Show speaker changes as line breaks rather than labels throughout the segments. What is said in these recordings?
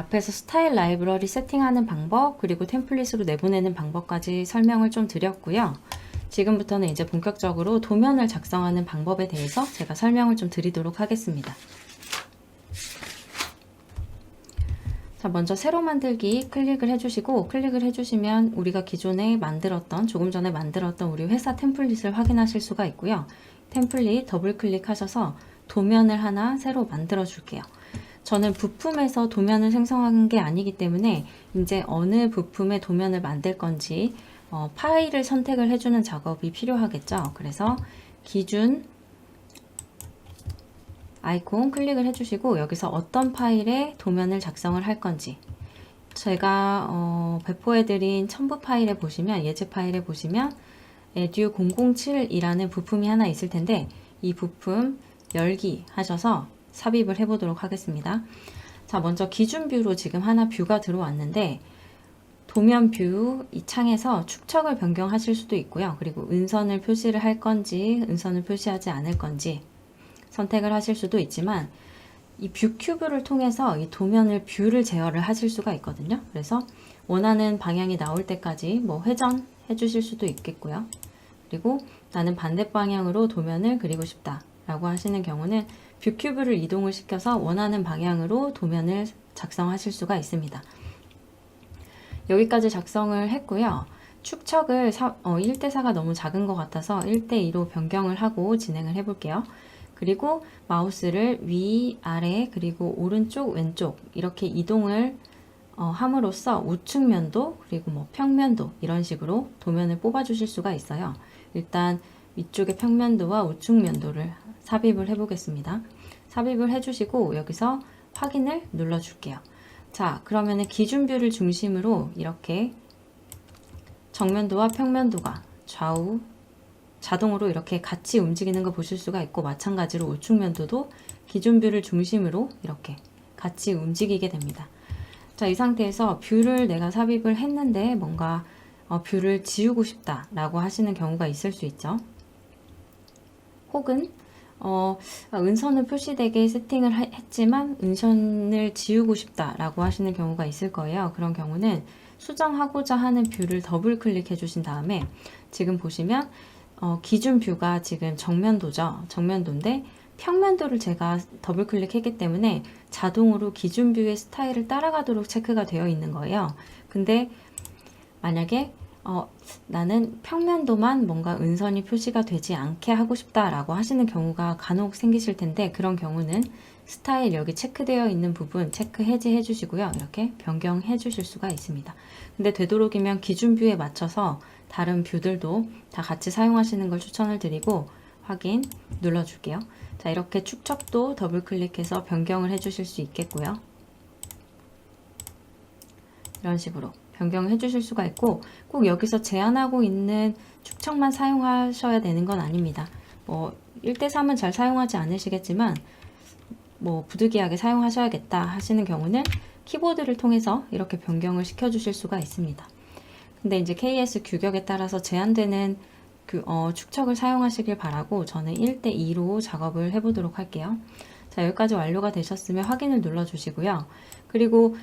앞에서 스타일 라이브러리 세팅하는 방법, 그리고 템플릿으로 내보내는 방법까지 설명을 좀 드렸고요. 지금부터는 이제 본격적으로 도면을 작성하는 방법에 대해서 제가 설명을 좀 드리도록 하겠습니다. 자, 먼저 새로 만들기 클릭을 해주시고, 클릭을 해주시면 우리가 기존에 만들었던, 조금 전에 만들었던 우리 회사 템플릿을 확인하실 수가 있고요. 템플릿 더블 클릭하셔서 도면을 하나 새로 만들어 줄게요. 저는 부품에서 도면을 생성한 게 아니기 때문에 이제 어느 부품의 도면을 만들 건지 파일을 선택을 해주는 작업이 필요하겠죠. 그래서 기준 아이콘 클릭을 해주시고 여기서 어떤 파일에 도면을 작성을 할 건지, 제가 배포해드린 첨부 파일에 보시면, 예제 파일에 보시면 edu 007이라는 부품이 하나 있을 텐데 이 부품 열기 하셔서 삽입을 해보도록 하겠습니다. 자, 먼저 기준 뷰로 지금 하나 뷰가 들어왔는데, 도면 뷰 이 창에서 축척을 변경하실 수도 있고요. 그리고 은선을 표시를 할 건지 은선을 표시하지 않을 건지 선택을 하실 수도 있지만, 이 뷰 큐브를 통해서 이 도면을 뷰를 제어를 하실 수가 있거든요. 그래서 원하는 방향이 나올 때까지 뭐 회전해 주실 수도 있겠고요. 그리고 나는 반대 방향으로 도면을 그리고 싶다 라고 하시는 경우는 뷰 큐브를 이동을 시켜서 원하는 방향으로 도면을 작성하실 수가 있습니다. 여기까지 작성을 했고요. 축척을 1대4가 너무 작은 것 같아서 1대2로 변경을 하고 진행을 해 볼게요. 그리고 마우스를 위, 아래, 그리고 오른쪽, 왼쪽 이렇게 이동을 함으로써 우측면도, 그리고 뭐 평면도 이런 식으로 도면을 뽑아 주실 수가 있어요. 일단 위쪽의 평면도와 우측면도를 삽입을 해 보겠습니다. 삽입을 해 주시고 여기서 확인을 눌러 줄게요. 자, 그러면은 기준 뷰를 중심으로 이렇게 정면도와 평면도가 좌우 자동으로 이렇게 같이 움직이는 거 보실 수가 있고, 마찬가지로 우측면도도 기준 뷰를 중심으로 이렇게 같이 움직이게 됩니다. 자, 이 상태에서 뷰를 내가 삽입을 했는데 뭔가 뷰를 지우고 싶다 라고 하시는 경우가 있을 수 있죠. 혹은 은선을 표시되게 세팅을 했지만 은선을 지우고 싶다 라고 하시는 경우가 있을 거예요. 그런 경우는 수정하고자 하는 뷰를 더블 클릭해 주신 다음에, 지금 보시면 기준 뷰가 지금 정면도죠. 정면도인데 평면도를 제가 더블 클릭했기 때문에 자동으로 기준 뷰의 스타일을 따라가도록 체크가 되어 있는 거예요. 근데 만약에 나는 평면도만 뭔가 은선이 표시가 되지 않게 하고 싶다 라고 하시는 경우가 간혹 생기실 텐데, 그런 경우는 스타일 여기 체크되어 있는 부분 체크 해제해 주시고요. 이렇게 변경해 주실 수가 있습니다. 근데 되도록이면 기준 뷰에 맞춰서 다른 뷰들도 다 같이 사용하시는 걸 추천을 드리고, 확인 눌러 줄게요. 자, 이렇게 축척도 더블 클릭해서 변경을 해 주실 수 있겠고요. 이런 식으로 변경을 해주실 수가 있고, 꼭 여기서 제한하고 있는 축척만 사용하셔야 되는 건 아닙니다. 뭐 1대3은 잘 사용하지 않으시겠지만 뭐 부득이하게 사용하셔야겠다 하시는 경우는 키보드를 통해서 이렇게 변경을 시켜 주실 수가 있습니다. 근데 이제 KS 규격에 따라서 제한되는 축척을 사용하시길 바라고, 저는 1대2로 작업을 해보도록 할게요. 자, 여기까지 완료가 되셨으면 확인을 눌러 주시고요. 그리고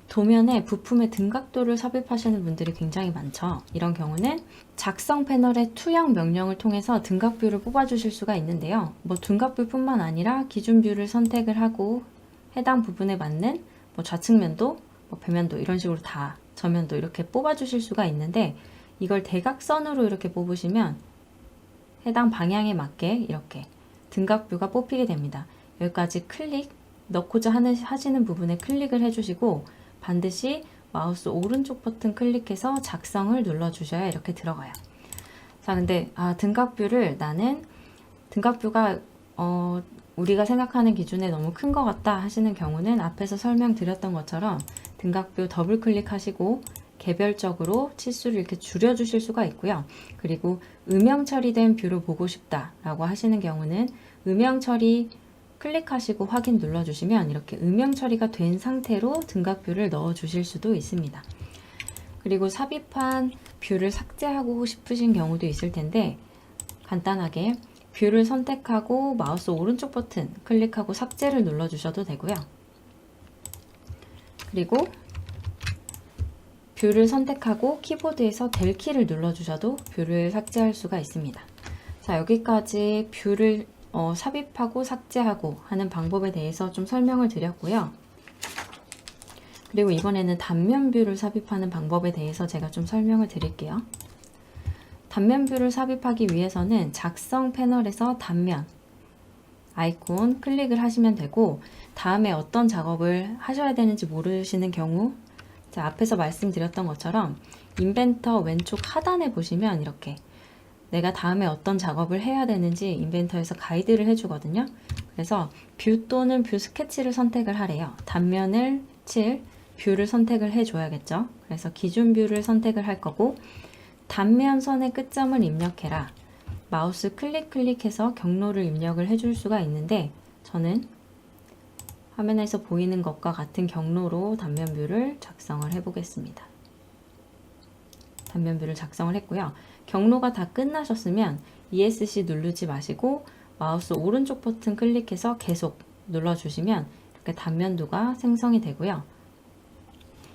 도면에 부품의 등각도를 삽입하시는 분들이 굉장히 많죠. 이런 경우는 작성 패널의 투영 명령을 통해서 등각뷰를 뽑아주실 수가 있는데요. 뭐 등각뷰뿐만 아니라 기준 뷰를 선택을 하고 해당 부분에 맞는 뭐 좌측면도, 뭐 배면도 이런 식으로 다 저면도 이렇게 뽑아주실 수가 있는데, 이걸 대각선으로 이렇게 뽑으시면 해당 방향에 맞게 이렇게 등각뷰가 뽑히게 됩니다. 여기까지 클릭, 넣고자 하시는 부분에 클릭을 해주시고 반드시 마우스 오른쪽 버튼 클릭해서 작성을 눌러 주셔야 이렇게 들어가요. 자, 근데 등각뷰를 나는 등각뷰가 우리가 생각하는 기준에 너무 큰 것 같다 하시는 경우는 앞에서 설명드렸던 것처럼 등각뷰 더블 클릭하시고 개별적으로 치수를 이렇게 줄여 주실 수가 있고요. 그리고 음영 처리된 뷰를 보고 싶다 라고 하시는 경우는 음영 처리 클릭하시고 확인 눌러주시면 이렇게 음영 처리가 된 상태로 등각뷰를 넣어 주실 수도 있습니다. 그리고 삽입한 뷰를 삭제하고 싶으신 경우도 있을 텐데, 간단하게 뷰를 선택하고 마우스 오른쪽 버튼 클릭하고 삭제를 눌러 주셔도 되고요. 그리고 뷰를 선택하고 키보드에서 델 키를 눌러주셔도 뷰를 삭제할 수가 있습니다. 자, 여기까지 뷰를 삽입하고 삭제하고 하는 방법에 대해서 좀 설명을 드렸고요. 그리고 이번에는 단면 뷰를 삽입하는 방법에 대해서 제가 좀 설명을 드릴게요. 단면 뷰를 삽입하기 위해서는 작성 패널에서 단면 아이콘 클릭을 하시면 되고, 다음에 어떤 작업을 하셔야 되는지 모르시는 경우, 자, 앞에서 말씀드렸던 것처럼 인벤터 왼쪽 하단에 보시면 이렇게 내가 다음에 어떤 작업을 해야 되는지 인벤터에서 가이드를 해주거든요. 그래서 뷰 또는 뷰 스케치를 선택을 하래요. 단면을 칠 뷰를 선택을 해줘야겠죠. 그래서 기준 뷰를 선택을 할 거고, 단면선의 끝점을 입력해라. 마우스 클릭해서 경로를 입력을 해줄 수가 있는데, 저는 화면에서 보이는 것과 같은 경로로 단면 뷰를 작성을 해 보겠습니다. 단면 뷰를 작성을 했고요. 경로가 다 끝나셨으면 ESC 누르지 마시고 마우스 오른쪽 버튼 클릭해서 계속 눌러주시면 이렇게 단면도가 생성이 되고요.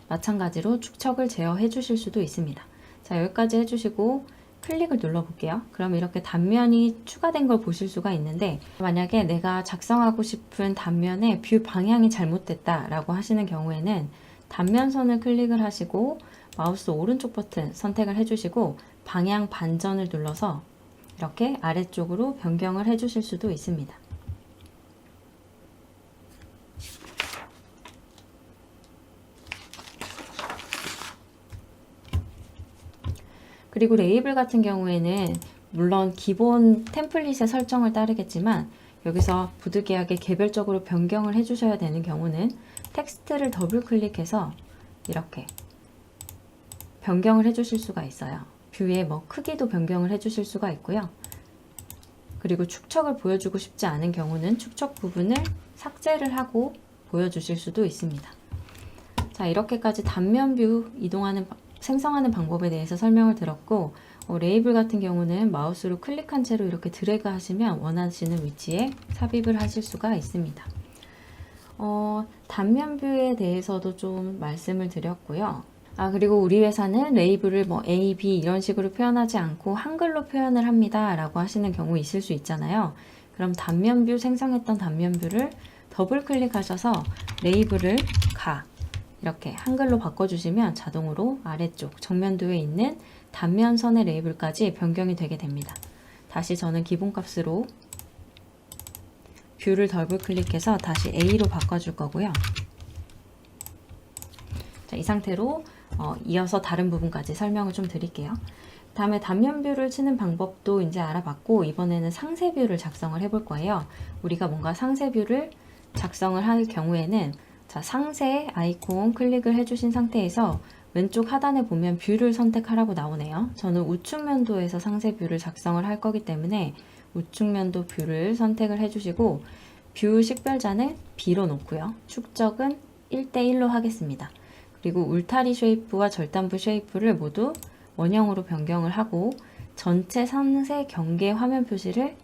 마찬가지로 축척을 제어해 주실 수도 있습니다. 자, 여기까지 해주시고 클릭을 눌러 볼게요. 그럼 이렇게 단면이 추가된 걸 보실 수가 있는데, 만약에 내가 작성하고 싶은 단면의 뷰 방향이 잘못됐다 라고 하시는 경우에는 단면선을 클릭을 하시고 마우스 오른쪽 버튼 선택을 해주시고 방향 반전을 눌러서 이렇게 아래쪽으로 변경을 해주실 수도 있습니다. 그리고 레이블 같은 경우에는 물론 기본 템플릿의 설정을 따르겠지만, 여기서 부득이하게 개별적으로 변경을 해주셔야 되는 경우는 텍스트를 더블 클릭해서 이렇게 변경을 해주실 수가 있어요. 뷰의 크기도 변경을 해주실 수가 있고요. 그리고 축척을 보여주고 싶지 않은 경우는 축척 부분을 삭제를 하고 보여주실 수도 있습니다. 자, 이렇게까지 단면 뷰 생성하는 방법에 대해서 설명을 드렸고, 레이블 같은 경우는 마우스로 클릭한 채로 이렇게 드래그 하시면 원하시는 위치에 삽입을 하실 수가 있습니다. 단면 뷰에 대해서도 좀 말씀을 드렸고요. 그리고 우리 회사는 레이블을 A, B 이런 식으로 표현하지 않고 한글로 표현을 합니다 라고 하시는 경우 있을 수 있잖아요. 그럼 단면 뷰 생성했던 단면 뷰를 더블 클릭하셔서 레이블을 이렇게 한글로 바꿔주시면 자동으로 아래쪽 정면도에 있는 단면선의 레이블까지 변경이 되게 됩니다. 다시 저는 기본값으로 뷰를 더블 클릭해서 다시 A로 바꿔줄 거고요. 자, 이 상태로 이어서 다른 부분까지 설명을 좀 드릴게요. 다음에 단면 뷰를 치는 방법도 이제 알아봤고, 이번에는 상세 뷰를 작성을 해볼 거예요. 우리가 뭔가 상세 뷰를 작성을 할 경우에는, 자, 상세 아이콘 클릭을 해주신 상태에서 왼쪽 하단에 보면 뷰를 선택하라고 나오네요. 저는 우측면도에서 상세 뷰를 작성을 할 거기 때문에 우측면도 뷰를 선택을 해주시고, 뷰 식별자는 B로 놓고요. 축적은 1:1로 하겠습니다. 그리고 울타리 쉐이프와 절단부 쉐이프를 모두 원형으로 변경을 하고 전체 상세 경계 화면 표시를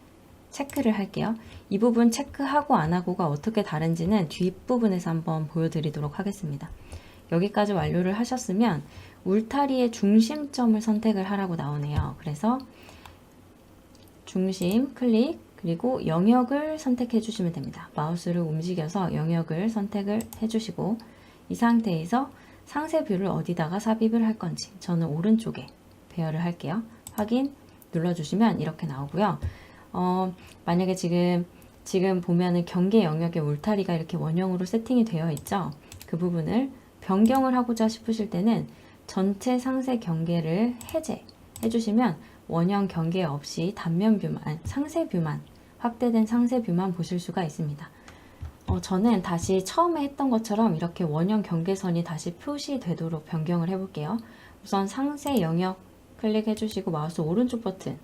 체크를 할게요. 이 부분 체크하고 안 하고가 어떻게 다른지는 뒷부분에서 한번 보여드리도록 하겠습니다. 여기까지 완료를 하셨으면 울타리의 중심점을 선택을 하라고 나오네요. 그래서 중심 클릭, 그리고 영역을 선택해 주시면 됩니다. 마우스를 움직여서 영역을 선택을 해 주시고, 이 상태에서 상세 뷰를 어디다가 삽입을 할 건지 저는 오른쪽에 배열을 할게요. 확인 눌러주시면 이렇게 나오고요. 만약에 지금 보면은 경계 영역의 울타리가 이렇게 원형으로 세팅이 되어 있죠. 그 부분을 변경을 하고자 싶으실 때는 전체 상세 경계를 해제해 주시면 원형 경계 없이 단면 뷰만, 상세 뷰만, 확대된 상세 뷰만 보실 수가 있습니다. 저는 다시 처음에 했던 것처럼 이렇게 원형 경계선이 다시 표시되도록 변경을 해볼게요. 우선 상세 영역 클릭해 주시고 마우스 오른쪽 버튼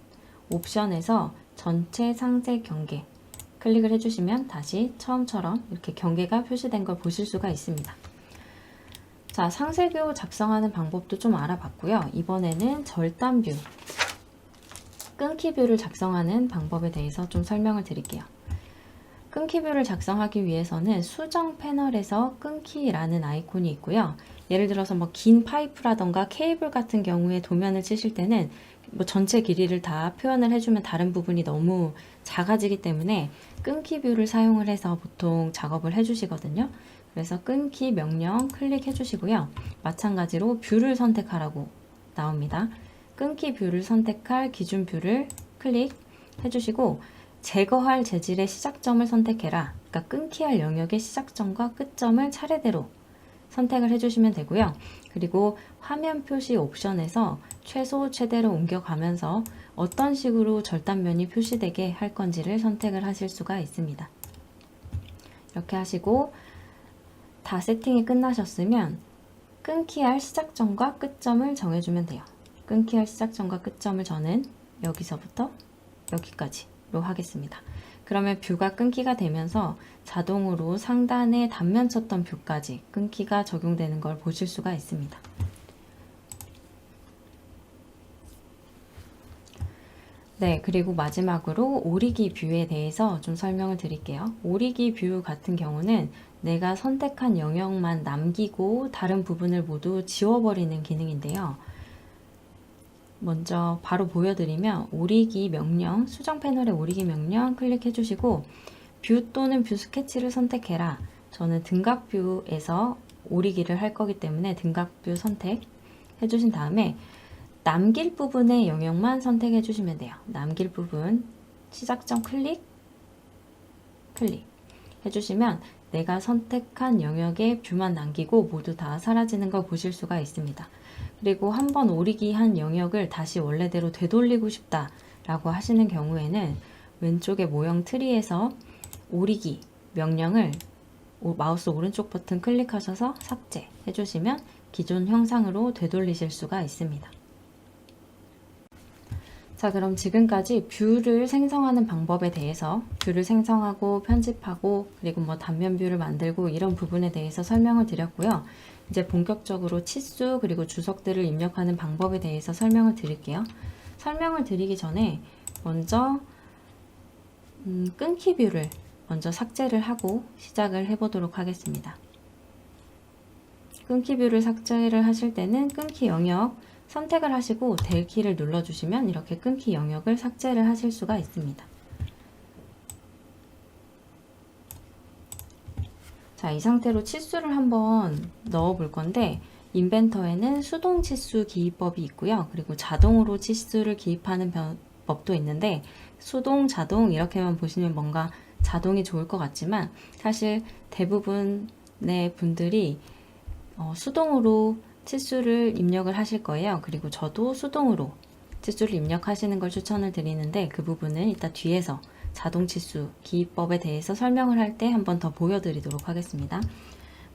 옵션에서 전체 상세 경계 클릭을 해주시면 다시 처음처럼 이렇게 경계가 표시된 걸 보실 수가 있습니다. 자, 상세 뷰 작성하는 방법도 좀 알아봤고요. 이번에는 절단 뷰, 끊기 뷰를 작성하는 방법에 대해서 좀 설명을 드릴게요. 끊기 뷰를 작성하기 위해서는 수정 패널에서 끊기라는 아이콘이 있고요. 예를 들어서 뭐 긴 파이프라던가 케이블 같은 경우에 도면을 치실 때는 뭐 전체 길이를 다 표현을 해주면 다른 부분이 너무 작아지기 때문에 끊기 뷰를 사용을 해서 보통 작업을 해주시거든요. 그래서 끊기 명령 클릭해 주시고요. 마찬가지로 뷰를 선택하라고 나옵니다. 끊기 뷰를 선택할 기준 뷰를 클릭해 주시고 제거할 재질의 시작점을 선택해라. 그러니까 끊기 할 영역의 시작점과 끝점을 차례대로 선택을 해주시면 되고요. 그리고 화면 표시 옵션에서 최소, 최대로 옮겨가면서 어떤 식으로 절단면이 표시되게 할 건지를 선택을 하실 수가 있습니다. 이렇게 하시고 다 세팅이 끝나셨으면 끊기 할 시작점과 끝점을 정해주면 돼요. 끊기 할 시작점과 끝점을 저는 여기서부터 여기까지로 하겠습니다. 그러면 뷰가 끊기가 되면서 자동으로 상단에 단면 쳤던 뷰까지 끊기가 적용되는 걸 보실 수가 있습니다. 네, 그리고 마지막으로 오리기 뷰에 대해서 좀 설명을 드릴게요. 오리기 뷰 같은 경우는 내가 선택한 영역만 남기고 다른 부분을 모두 지워버리는 기능인데요. 먼저 바로 보여드리면 오리기 명령, 수정 패널의 오리기 명령 클릭해 주시고 뷰 또는 뷰 스케치를 선택해라. 저는 등각 뷰에서 오리기를 할 거기 때문에 등각 뷰 선택해 주신 다음에 남길 부분의 영역만 선택해 주시면 돼요. 남길 부분 시작점 클릭 해주시면 내가 선택한 영역에 뷰만 남기고 모두 다 사라지는 걸 보실 수가 있습니다. 그리고 한번 오리기 한 영역을 다시 원래대로 되돌리고 싶다 라고 하시는 경우에는 왼쪽의 모형 트리에서 오리기 명령을 마우스 오른쪽 버튼 클릭하셔서 삭제 해주시면 기존 형상으로 되돌리실 수가 있습니다. 자, 그럼 지금까지 뷰를 생성하는 방법에 대해서 뷰를 생성하고 편집하고 그리고 뭐 단면 뷰를 만들고 이런 부분에 대해서 설명을 드렸고요. 이제 본격적으로 치수 그리고 주석들을 입력하는 방법에 대해서 설명을 드릴게요. 설명을 드리기 전에 먼저 끊기 뷰를 먼저 삭제를 하고 시작을 해보도록 하겠습니다. 끊기 뷰를 삭제를 하실 때는 끊기 영역 선택을 하시고 델 키를 눌러주시면 이렇게 끊기 영역을 삭제를 하실 수가 있습니다. 자, 이 상태로 치수를 한번 넣어 볼 건데 인벤터에는 수동 치수 기입법이 있고요. 그리고 자동으로 치수를 기입하는 법도 있는데 수동, 자동 이렇게만 보시면 뭔가 자동이 좋을 것 같지만 사실 대부분의 분들이 수동으로 치수를 입력을 하실 거예요. 그리고 저도 수동으로 치수를 입력하시는 걸 추천을 드리는데 그 부분은 이따 뒤에서 자동 치수 기입법에 대해서 설명을 할 때 한번 더 보여드리도록 하겠습니다.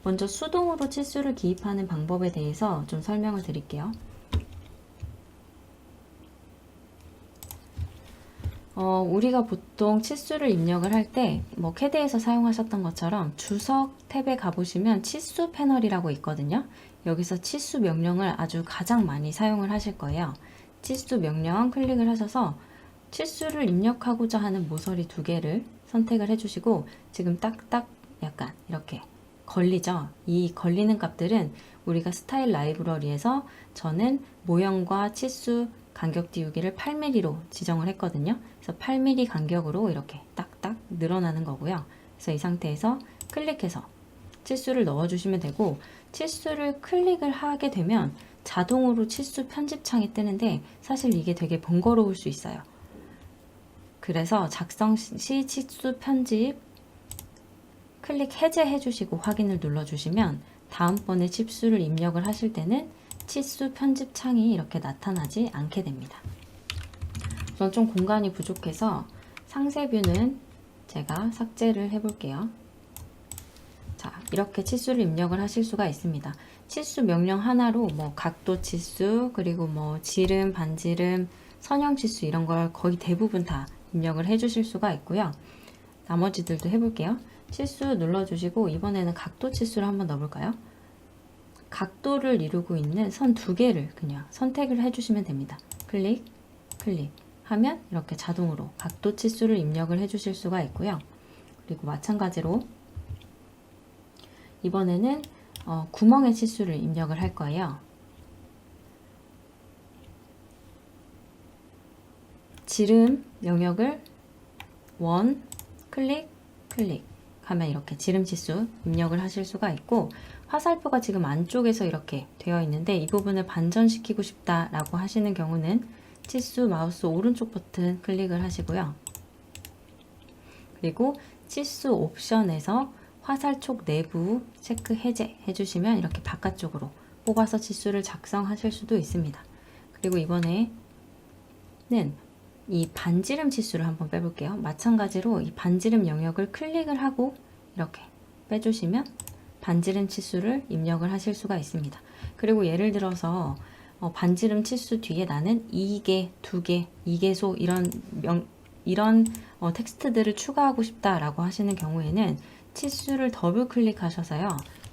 먼저 수동으로 치수를 기입하는 방법에 대해서 좀 설명을 드릴게요. 우리가 보통 치수를 입력을 할 때 뭐 캐드에서 사용하셨던 것처럼 주석 탭에 가보시면 치수 패널이라고 있거든요. 여기서 치수 명령을 아주 가장 많이 사용을 하실 거예요. 치수 명령 클릭을 하셔서 치수를 입력하고자 하는 모서리 두 개를 선택을 해주시고 지금 딱딱 약간 이렇게 걸리죠. 이 걸리는 값들은 우리가 스타일 라이브러리에서 저는 모형과 치수 간격 띄우기를 8mm로 지정을 했거든요. 그래서 8mm 간격으로 이렇게 딱딱 늘어나는 거고요. 그래서 이 상태에서 클릭해서 치수를 넣어주시면 되고 치수를 클릭을 하게 되면 자동으로 치수 편집창이 뜨는데 사실 이게 되게 번거로울 수 있어요. 그래서 작성 시 치수 편집 클릭 해제해 주시고 확인을 눌러 주시면 다음번에 치수를 입력을 하실 때는 치수 편집 창이 이렇게 나타나지 않게 됩니다. 우선 좀 공간이 부족해서 상세 뷰는 제가 삭제를 해 볼게요. 자, 이렇게 치수를 입력을 하실 수가 있습니다. 치수 명령 하나로 뭐 각도 치수 그리고 뭐 지름, 반지름, 선형 치수 이런 걸 거의 대부분 다 입력을 해 주실 수가 있고요. 나머지들도 해볼게요. 치수 눌러주시고 이번에는 각도 치수를 한번 넣어볼까요? 각도를 이루고 있는 선 두 개를 그냥 선택을 해주시면 됩니다. 클릭 하면 이렇게 자동으로 각도 치수를 입력을 해주실 수가 있고요. 그리고 마찬가지로 이번에는 구멍의 치수를 입력을 할 거예요. 지름 영역을 원, 클릭, 클릭 하면 이렇게 지름 치수 입력을 하실 수가 있고, 화살표가 지금 안쪽에서 이렇게 되어 있는데 이 부분을 반전시키고 싶다라고 하시는 경우는 치수 마우스 오른쪽 버튼 클릭을 하시고요. 그리고 치수 옵션에서 화살촉 내부 체크 해제 해주시면 이렇게 바깥쪽으로 뽑아서 치수를 작성하실 수도 있습니다. 그리고 이번에는 이 반지름 치수를 한번 빼볼게요. 마찬가지로 이 반지름 영역을 클릭을 하고 이렇게 빼주시면 반지름 치수를 입력을 하실 수가 있습니다. 그리고 예를 들어서 반지름 치수 뒤에 나는 2개, 2개, 2개소 이런 텍스트들을 추가하고 싶다라고 하시는 경우에는 치수를 더블 클릭하셔서요.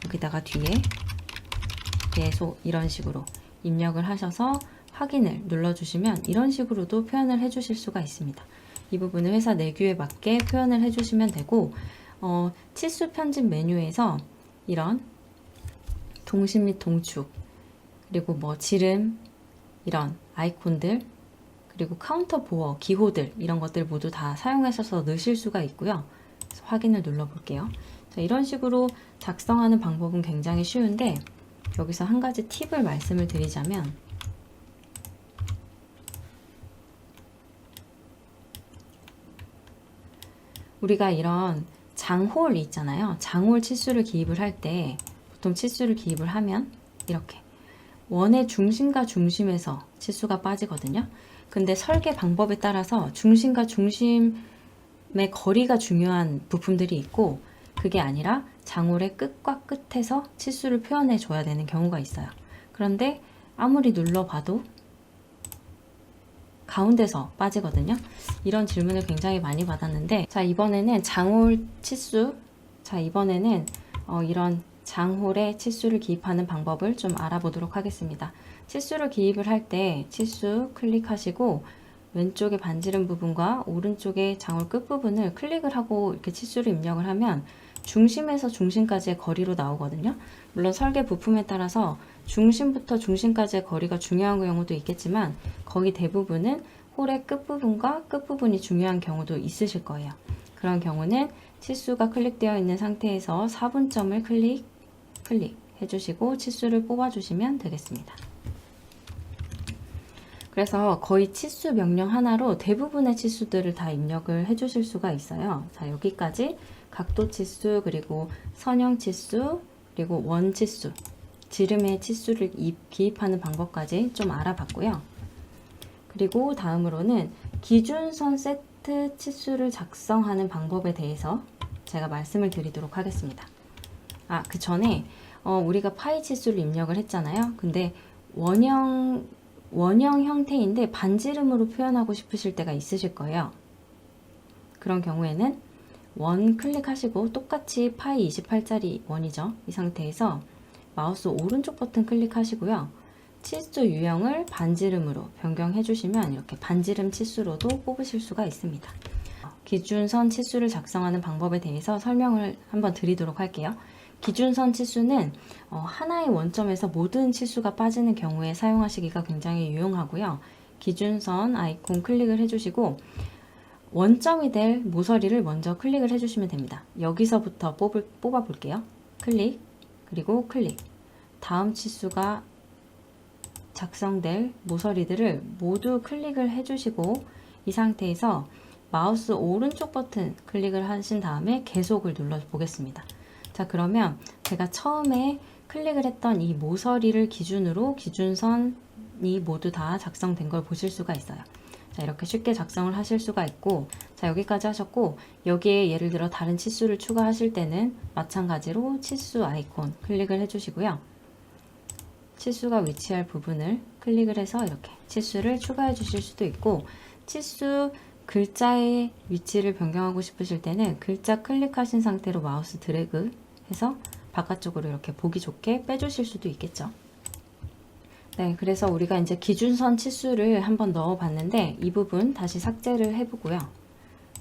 여기다가 뒤에 개소 이런 식으로 입력을 하셔서 확인을 눌러주시면 이런 식으로도 표현을 해주실 수가 있습니다. 이 부분을 회사 내규에 맞게 표현을 해주시면 되고, 치수 편집 메뉴에서 이런 동심 및 동축, 그리고 뭐 지름, 이런 아이콘들, 그리고 카운터 보어, 기호들 이런 것들 모두 다 사용하셔서 넣으실 수가 있고요. 그래서 확인을 눌러 볼게요. 자, 이런 식으로 작성하는 방법은 굉장히 쉬운데, 여기서 한 가지 팁을 말씀을 드리자면, 우리가 이런 장홀 있잖아요. 장홀 치수를 기입을 할 때 보통 치수를 기입을 하면 이렇게 원의 중심과 중심에서 치수가 빠지거든요. 근데 설계 방법에 따라서 중심과 중심의 거리가 중요한 부품들이 있고, 그게 아니라 장홀의 끝과 끝에서 치수를 표현해 줘야 되는 경우가 있어요. 그런데 아무리 눌러봐도 가운데서 빠지거든요. 이런 질문을 굉장히 많이 받았는데, 자, 이번에는 장홀 치수, 자, 이번에는 이런 장홀의 치수를 기입하는 방법을 좀 알아보도록 하겠습니다. 치수를 기입을 할 때 치수 클릭하시고 왼쪽의 반지름 부분과 오른쪽의 장홀 끝부분을 클릭을 하고 이렇게 치수를 입력을 하면 중심에서 중심까지의 거리로 나오거든요. 물론 설계 부품에 따라서 중심부터 중심까지의 거리가 중요한 경우도 있겠지만, 거의 대부분은 홀의 끝부분과 끝부분이 중요한 경우도 있으실 거예요. 그런 경우는 치수가 클릭되어 있는 상태에서 4분점을 클릭 해주시고 치수를 뽑아주시면 되겠습니다. 그래서 거의 치수 명령 하나로 대부분의 치수들을 다 입력을 해주실 수가 있어요. 자, 여기까지 각도 치수, 그리고 선형 치수, 그리고 원 치수, 지름의 치수를 기입하는 방법까지 좀 알아봤고요. 그리고 다음으로는 기준선 세트 치수를 작성하는 방법에 대해서 제가 말씀을 드리도록 하겠습니다. 그 전에 우리가 파이 치수를 입력을 했잖아요. 근데 원형 형태인데 반지름으로 표현하고 싶으실 때가 있으실 거예요. 그런 경우에는 원 클릭하시고 똑같이 파이 28짜리 원이죠. 이 상태에서 마우스 오른쪽 버튼 클릭하시고요. 치수 유형을 반지름으로 변경해 주시면 이렇게 반지름 치수로도 뽑으실 수가 있습니다. 기준선 치수를 작성하는 방법에 대해서 설명을 한번 드리도록 할게요. 기준선 치수는 하나의 원점에서 모든 치수가 빠지는 경우에 사용하시기가 굉장히 유용하고요. 기준선 아이콘 클릭을 해주시고 원점이 될 모서리를 먼저 클릭을 해주시면 됩니다. 여기서부터 뽑아 볼게요. 클릭, 그리고 클릭. 다음 치수가 작성될 모서리들을 모두 클릭을 해주시고, 이 상태에서 마우스 오른쪽 버튼 클릭을 하신 다음에 계속을 눌러 보겠습니다. 자, 그러면 제가 처음에 클릭을 했던 이 모서리를 기준으로 기준선이 모두 다 작성된 걸 보실 수가 있어요. 자, 이렇게 쉽게 작성을 하실 수가 있고, 자, 여기까지 하셨고, 여기에 예를 들어 다른 치수를 추가하실 때는 마찬가지로 치수 아이콘 클릭을 해주시고요. 치수가 위치할 부분을 클릭을 해서 이렇게 치수를 추가해 주실 수도 있고, 치수 글자의 위치를 변경하고 싶으실 때는 글자 클릭하신 상태로 마우스 드래그 해서 바깥쪽으로 이렇게 보기 좋게 빼주실 수도 있겠죠. 네, 그래서 우리가 이제 기준선 치수를 한번 넣어 봤는데 이 부분 다시 삭제를 해보고요.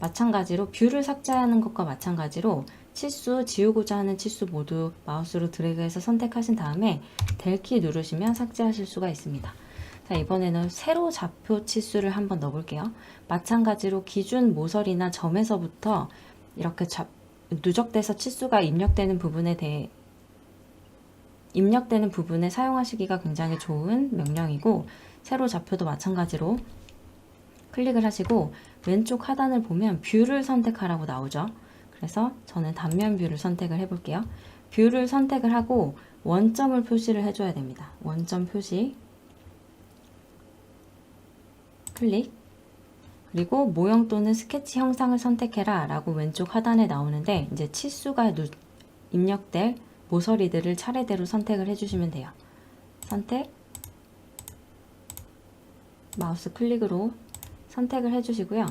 마찬가지로 뷰를 삭제하는 것과 마찬가지로 치수, 지우고자 하는 치수 모두 마우스로 드래그해서 선택하신 다음에 델키 누르시면 삭제하실 수가 있습니다. 자, 이번에는 세로 좌표 치수를 한번 넣어볼게요. 마찬가지로 기준 모서리나 점에서부터 이렇게 누적돼서 치수가 입력되는 부분에 사용하시기가 굉장히 좋은 명령이고, 세로 좌표도 마찬가지로 클릭을 하시고 왼쪽 하단을 보면 뷰를 선택하라고 나오죠. 그래서 저는 단면 뷰를 선택을 해볼게요. 뷰를 선택을 하고 원점을 표시를 해줘야 됩니다. 원점 표시 클릭, 그리고 모형 또는 스케치 형상을 선택해라 라고 왼쪽 하단에 나오는데, 이제 치수가 입력될 모서리들을 차례대로 선택을 해주시면 돼요. 선택, 마우스 클릭으로 선택을 해주시고요.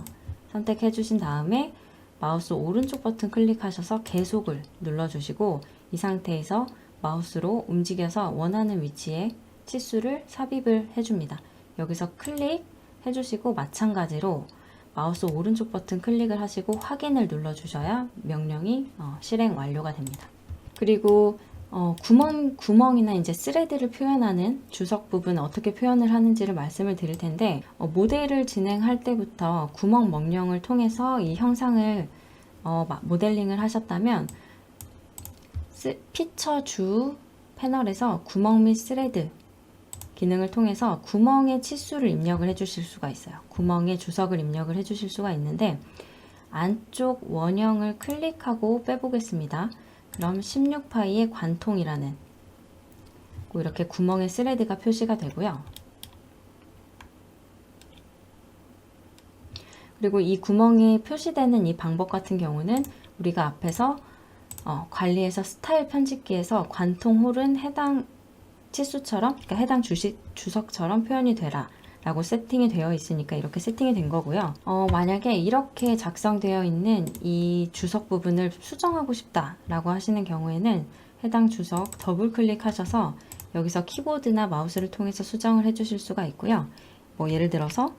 선택해 주신 다음에 마우스 오른쪽 버튼 클릭하셔서 계속을 눌러주시고, 이 상태에서 마우스로 움직여서 원하는 위치에 치수를 삽입을 해줍니다. 여기서 클릭 해주시고 마찬가지로 마우스 오른쪽 버튼 클릭을 하시고 확인을 눌러주셔야 명령이 실행 완료가 됩니다. 그리고 구멍이나 이제 스레드를 표현하는 주석 부분 어떻게 표현을 하는지를 말씀을 드릴 텐데, 모델을 진행할 때부터 구멍 명령을 통해서 이 형상을 모델링을 하셨다면 피처 주 패널에서 구멍 및 스레드 기능을 통해서 구멍의 치수를 입력을 해 주실 수가 있어요. 구멍의 주석을 입력을 해 주실 수가 있는데, 안쪽 원형을 클릭하고 빼보겠습니다. 그럼 16파이의 관통이라는 이렇게 구멍의 스레드가 표시가 되고요. 그리고 이 구멍이 표시되는 이 방법 같은 경우는 우리가 앞에서 관리해서 스타일 편집기에서 관통 홀은 해당 치수처럼, 그러니까 해당 주석처럼 표현이 되라 라고 세팅이 되어 있으니까 이렇게 세팅이 된 거고요. 만약에 이렇게 작성되어 있는 이 주석 부분을 수정하고 싶다 라고 하시는 경우에는 해당 주석 더블 클릭하셔서 여기서 키보드나 마우스를 통해서 수정을 해 주실 수가 있고요. 예를 들어서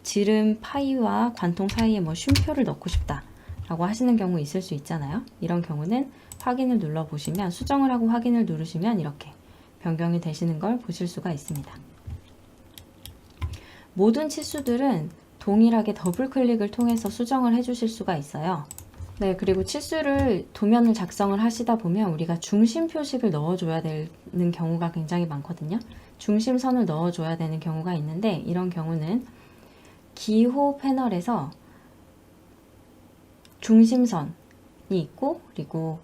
지름 파이와 관통 사이에 쉼표를 넣고 싶다 라고 하시는 경우 있을 수 있잖아요. 이런 경우는 확인을 눌러 보시면, 수정을 하고 확인을 누르시면 이렇게 변경이 되시는 걸 보실 수가 있습니다. 모든 치수들은 동일하게 더블 클릭을 통해서 수정을 해 주실 수가 있어요. 네, 그리고 치수를 도면을 작성을 하시다 보면 우리가 중심 표식을 넣어줘야 되는 경우가 굉장히 많거든요. 중심선을 넣어줘야 되는 경우가 있는데, 이런 경우는 기호 패널에서 중심선이 있고, 그리고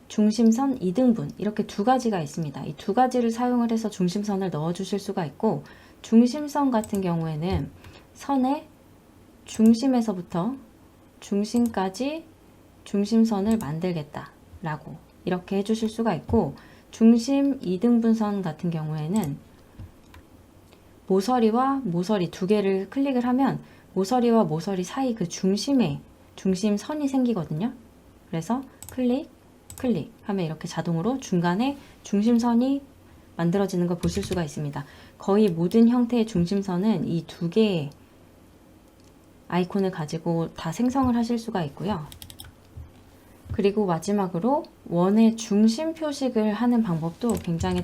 중심선 2등분 이렇게 두 가지가 있습니다. 이 두 가지를 사용을 해서 중심선을 넣어 주실 수가 있고, 중심선 같은 경우에는 선의 중심에서부터 중심까지 중심선을 만들겠다 라고 이렇게 해주실 수가 있고, 중심 2등분선 같은 경우에는 모서리와 모서리 두 개를 클릭을 하면 모서리와 모서리 사이 그 중심에 중심선이 생기거든요. 그래서 클릭 하면 이렇게 자동으로 중간에 중심선이 만들어지는 걸 보실 수가 있습니다. 거의 모든 형태의 중심선은 이 두 개의 아이콘을 가지고 다 생성을 하실 수가 있고요. 그리고 마지막으로 원의 중심 표식을 하는 방법도 굉장히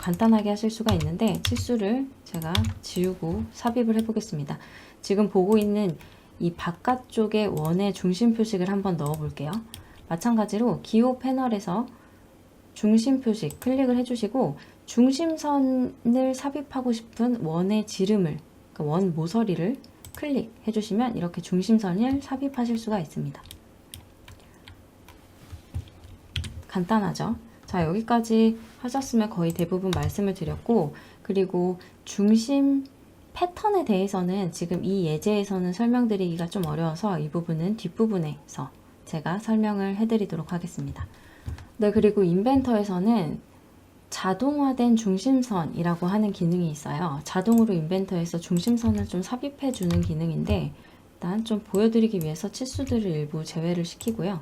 간단하게 하실 수가 있는데, 치수를 제가 지우고 삽입을 해 보겠습니다. 지금 보고 있는 이 바깥쪽에 원의 중심 표식을 한번 넣어 볼게요. 마찬가지로 기호 패널에서 중심 표식 클릭을 해주시고, 중심선을 삽입하고 싶은 원의 지름을, 그러니까 원 모서리를 클릭해 주시면 이렇게 중심선을 삽입하실 수가 있습니다. 간단하죠? 자, 여기까지 하셨으면 거의 대부분 말씀을 드렸고, 그리고 중심 패턴에 대해서는 지금 이 예제에서는 설명드리기가 좀 어려워서 이 부분은 뒷부분에서 제가 설명을 해드리도록 하겠습니다. 네, 그리고 인벤터에서는 자동화된 중심선이라고 하는 기능이 있어요. 자동으로 인벤터에서 중심선을 좀 삽입해 주는 기능인데, 일단 좀 보여드리기 위해서 치수들을 일부 제외를 시키고요.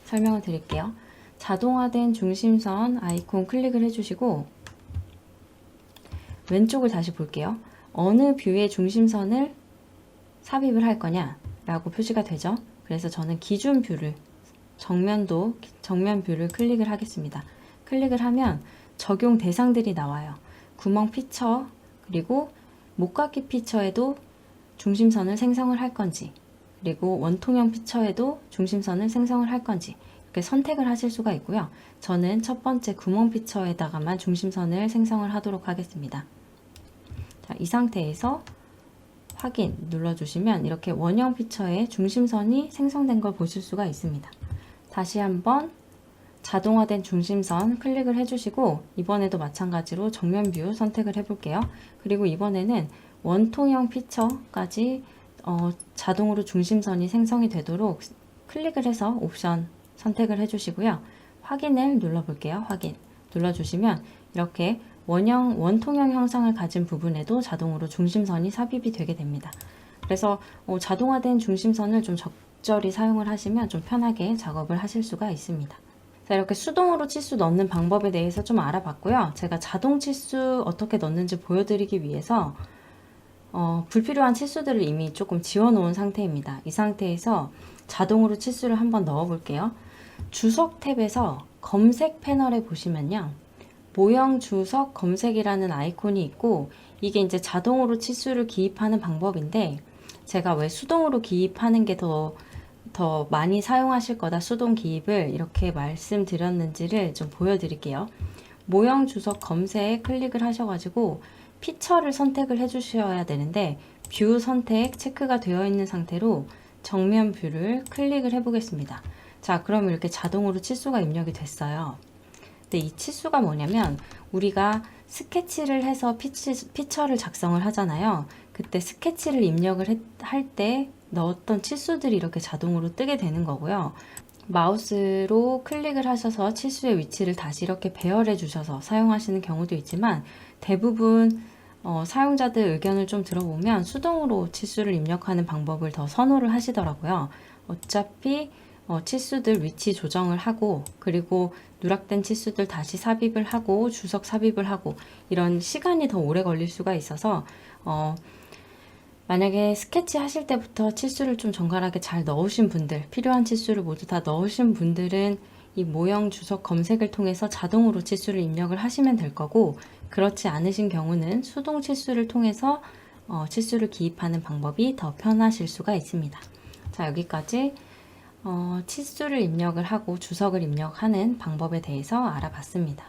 설명을 드릴게요. 자동화된 중심선 아이콘 클릭을 해주시고 왼쪽을 다시 볼게요. 어느 뷰의 중심선을 삽입을 할 거냐라고 표시가 되죠. 그래서 저는 기준 뷰를 정면 뷰를 클릭을 하겠습니다. 클릭을 하면 적용 대상들이 나와요. 구멍 피처 그리고 목깎이 피처에도 중심선을 생성을 할 건지, 그리고 원통형 피처에도 중심선을 생성을 할 건지 이렇게 선택을 하실 수가 있고요. 저는 첫 번째 구멍 피처에다가만 중심선을 생성을 하도록 하겠습니다. 자, 이 상태에서 확인 눌러주시면 이렇게 원형 피처에 중심선이 생성된 걸 보실 수가 있습니다. 다시 한번 자동화된 중심선 클릭을 해주시고, 이번에도 마찬가지로 정면 뷰 선택을 해볼게요. 그리고 이번에는 원통형 피처까지 자동으로 중심선이 생성이 되도록 클릭을 해서 옵션 선택을 해주시고요. 확인을 눌러볼게요. 확인 눌러주시면 이렇게 원통형 형상을 가진 부분에도 자동으로 중심선이 삽입이 되게 됩니다. 그래서 자동화된 중심선을 좀 적절히 사용을 하시면 좀 편하게 작업을 하실 수가 있습니다. 자, 이렇게 수동으로 치수 넣는 방법에 대해서 좀 알아봤고요. 제가 자동 치수 어떻게 넣는지 보여드리기 위해서 불필요한 치수들을 이미 조금 지워놓은 상태입니다. 이 상태에서 자동으로 치수를 한번 넣어볼게요. 주석 탭에서 검색 패널에 보시면요. 모형 주석 검색이라는 아이콘이 있고, 이게 이제 자동으로 치수를 기입하는 방법인데, 제가 왜 수동으로 기입하는 게 더 많이 사용하실 거다 수동 기입을 이렇게 말씀드렸는지를 좀 보여드릴게요. 모형 주석 검색에 클릭을 하셔가지고 피처를 선택을 해주셔야 되는데, 뷰 선택 체크가 되어 있는 상태로 정면 뷰를 클릭을 해보겠습니다. 자, 그럼 이렇게 자동으로 치수가 입력이 됐어요. 근데 이 치수가 뭐냐면, 우리가 스케치를 해서 피처를 작성을 하잖아요. 그때 스케치를 입력을 할 때 넣었던 치수들이 이렇게 자동으로 뜨게 되는 거고요. 마우스로 클릭을 하셔서 치수의 위치를 다시 이렇게 배열해 주셔서 사용하시는 경우도 있지만, 대부분 사용자들 의견을 좀 들어보면 수동으로 치수를 입력하는 방법을 더 선호를 하시더라고요. 어차피 치수들 위치 조정을 하고, 그리고 누락된 치수들 다시 삽입을 하고, 주석 삽입을 하고, 이런 시간이 더 오래 걸릴 수가 있어서 만약에 스케치 하실 때부터 치수를 좀 정갈하게 잘 넣으신 분들, 필요한 치수를 모두 다 넣으신 분들은 이 모형 주석 검색을 통해서 자동으로 치수를 입력을 하시면 될 거고, 그렇지 않으신 경우는 수동 치수를 통해서 치수를 기입하는 방법이 더 편하실 수가 있습니다. 자, 여기까지 치수를 입력을 하고 주석을 입력하는 방법에 대해서 알아봤습니다.